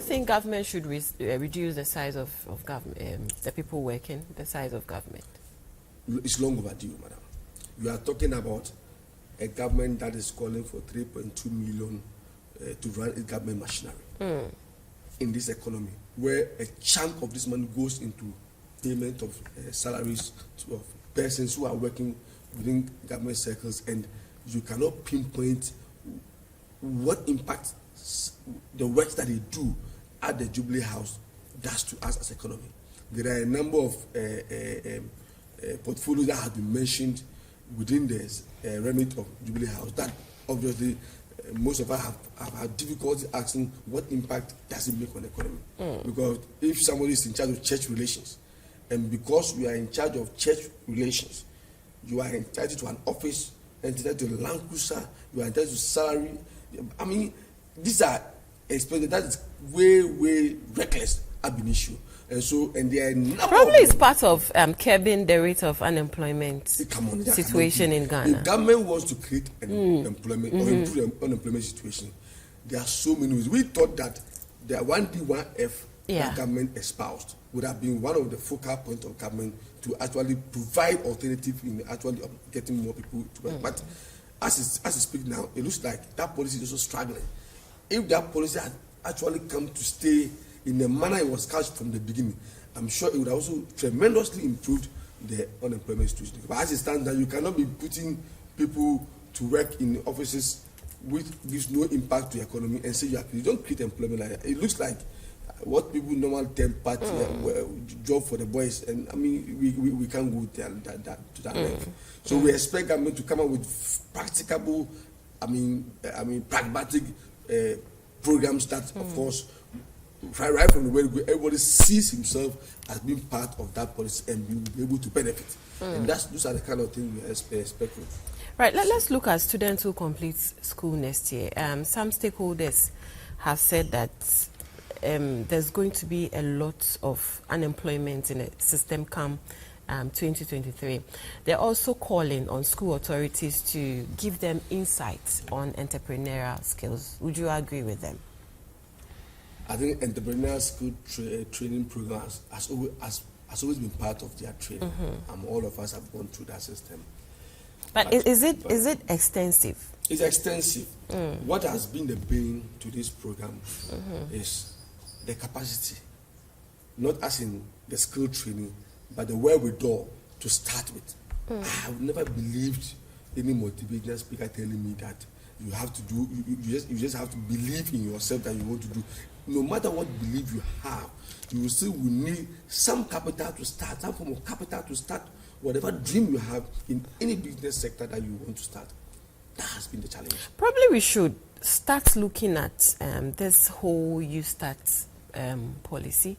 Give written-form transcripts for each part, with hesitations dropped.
think government should reduce the size of government, the people working, the size of government? It's long overdue, madam. You are talking about a government that is calling for 3.2 million to run its government machinery in this economy, where a chunk of this money goes into payment of salaries of persons who are working within government circles, and you cannot pinpoint what impact the work that they do at the Jubilee House does to us as economy. There are a number of portfolios that have been mentioned within the remit of Jubilee House that obviously most of us have had difficulty asking what impact does it make on the economy. Because if somebody is in charge of church relations, and because you are in charge of church relations, you are entitled to an office, entitled to a land cruiser, you are entitled to salary. I mean, these are expenses that is way reckless ab initio. And so, and there are probably it's part of curbing the rate of unemployment situation in Ghana. The government wants to create an employment or improve the unemployment situation. There are so many ways. We thought that the 1D1F that government espoused would have been one of the focal points of government to actually provide alternative in actually getting more people to work. But as it speaks now, it looks like that policy is also struggling. If that policy had actually come to stay in the manner it was couched from the beginning, I'm sure it would also tremendously improved the unemployment situation. But as it stands now, you cannot be putting people to work in offices which gives no impact to the economy and say you don't create employment like that. It looks like what people normally term party job for the boys, and I mean we can't go to that level. So we expect government to come up with practicable, pragmatic programs that, of course, right from the way everybody sees himself as being part of that policy and be able to benefit. And those are the kind of things we are expecting. Right, let's look at students who complete school next year. Some stakeholders have said that there's going to be a lot of unemployment in the system come 2023. They're also calling on school authorities to give them insights on entrepreneurial skills. Would you agree with them? I think entrepreneurial school training programs has always been part of their training. All of us have gone through that system. But is it extensive? It's extensive. What has been the bane to this program is the capacity, not as in the skill training, but the wherewithal to start with. I have never believed any motivational speaker telling me that you have to do, you just have to believe in yourself that you want to do. No matter what belief you have, you still will need some capital to start, some form of capital to start whatever dream you have in any business sector that you want to start. That has been the challenge. Probably we should start looking at this whole You Start policy.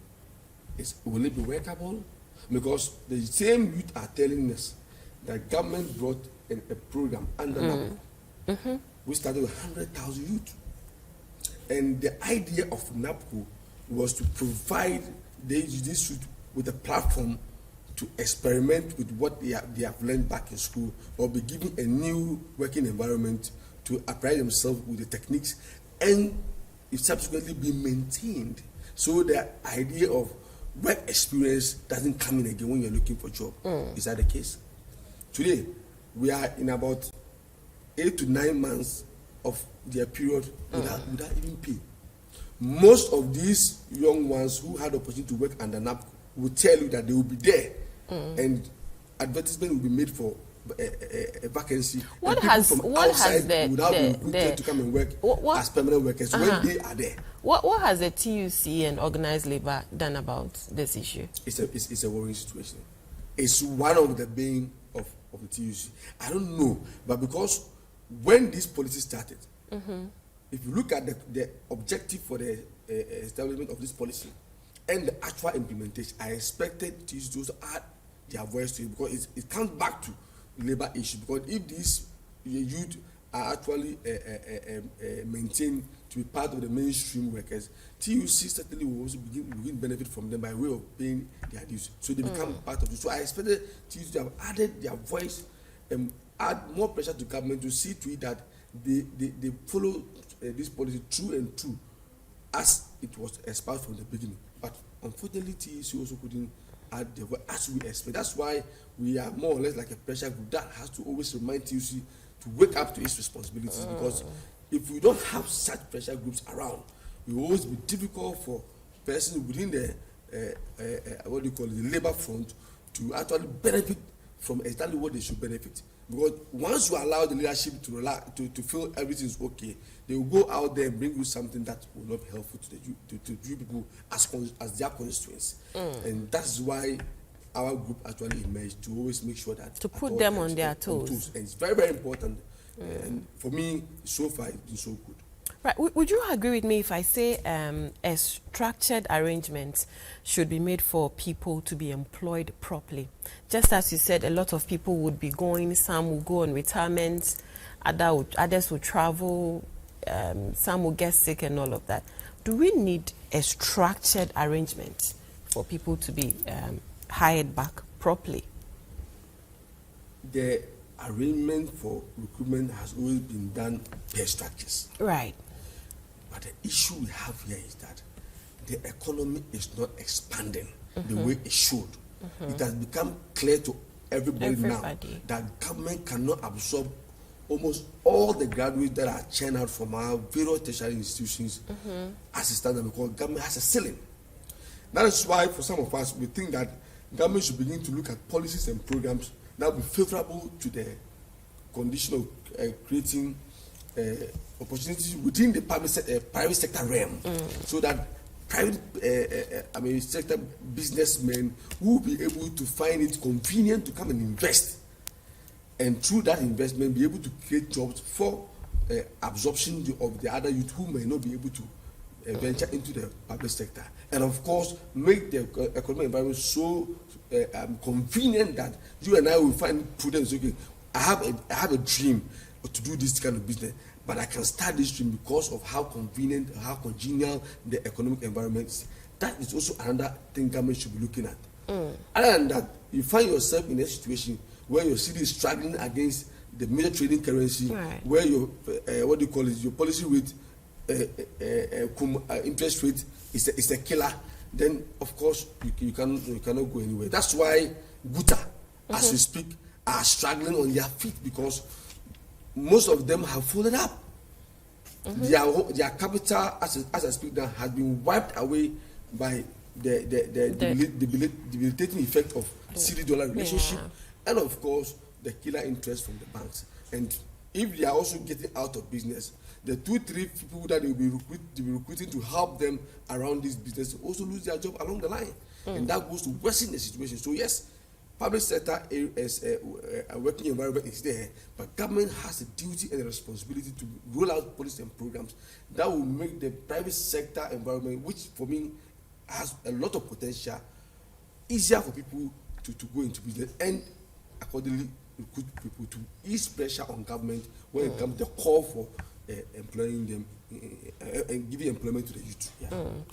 Will it be workable? Because the same youth are telling us that government brought a program under NAPCO. We started with 100,000 youth. And the idea of NAPCO was to provide this youth with a platform to experiment with what they have learned back in school, or be given a new working environment to apply themselves with the techniques, and it subsequently be maintained. So the idea of work experience doesn't come in again when you're looking for a job. Is that the case? Today, we are in about 8 to 9 months of their period without even pay. Most of these young ones who had the opportunity to work under NAPCO will tell you that they will be there, and advertisement will be made for a vacancy. What and has from what outside has the without being recruited to come and work as permanent workers when they are there. What has the TUC and organized labor done about this issue? It's a worrying situation. It's one of the bane of the TUC. I don't know, but because when this policy started, if you look at the objective for the establishment of this policy and the actual implementation, I expected TUC to also add their voice to it, because it comes back to labor issue. Because if these youth are actually maintained to be part of the mainstream workers, TUC certainly will also begin benefit from them by way of paying their dues. So they become part of it. So I expected TUC to have added their voice and add more pressure to government to see to it that they follow this policy through and through, as it was espoused from the beginning. But unfortunately, TEC also couldn't add the word as we expect. That's why we are more or less like a pressure group that has to always remind TEC to wake up to its responsibilities. Because if we don't have such pressure groups around, it will always be difficult for persons within the what do you call it, the labor front, to actually benefit from exactly what they should benefit. Because once you allow the leadership to relax, to feel everything is okay, they will go out there and bring you something that will not be helpful to the you people as their constituents. And that's why our group actually emerged, to always make sure that to put them on their toes. And it's very, very important. And for me, so far it's been so good. Right. Would you agree with me if I say a structured arrangement should be made for people to be employed properly? Just as you said, a lot of people would be going, some will go on retirement, others will travel, some will get sick and all of that. Do we need a structured arrangement for people to be hired back properly? The arrangement for recruitment has always been done per structures. Right. But the issue we have here is that the economy is not expanding the way it should. It has become clear to everybody now that government cannot absorb almost all the graduates that are churned out from our various tertiary institutions as a standard, because government has a ceiling. That is why for some of us, we think that government should begin to look at policies and programs that will be favorable to the condition of creating opportunities within the private sector realm, so that private sector businessmen will be able to find it convenient to come and invest, and through that investment be able to create jobs for absorption of the other youth who may not be able to venture into the public sector, and of course make the economic environment so convenient that you and I will find prudence. Okay, I have a dream to do this kind of business, but I can start this dream because of how convenient, how congenial the economic environment is. That is also another thing government should be looking at. Other than that, you find yourself in a situation where your city is struggling against the major trading currency, where your what do you call it, your policy rate, interest rate is a killer. Then of course you cannot go anywhere. That's why Guta, as we speak, are struggling on their feet, because most of them have folded up. Their capital, as I speak now, has been wiped away by the debilitating effect of city-dollar relationship, and of course the killer interest from the banks. And if they are also getting out of business, the 2-3 people that they will be recruiting to help them around this business will also lose their job along the line, and that goes to worsen the situation. So yes, public sector as a working environment is there, but government has a duty and a responsibility to roll out policies and programs that will make the private sector environment, which for me has a lot of potential, easier for people to go into business, and accordingly recruit people to ease pressure on government when it comes to the call for employing them and giving employment to the youth.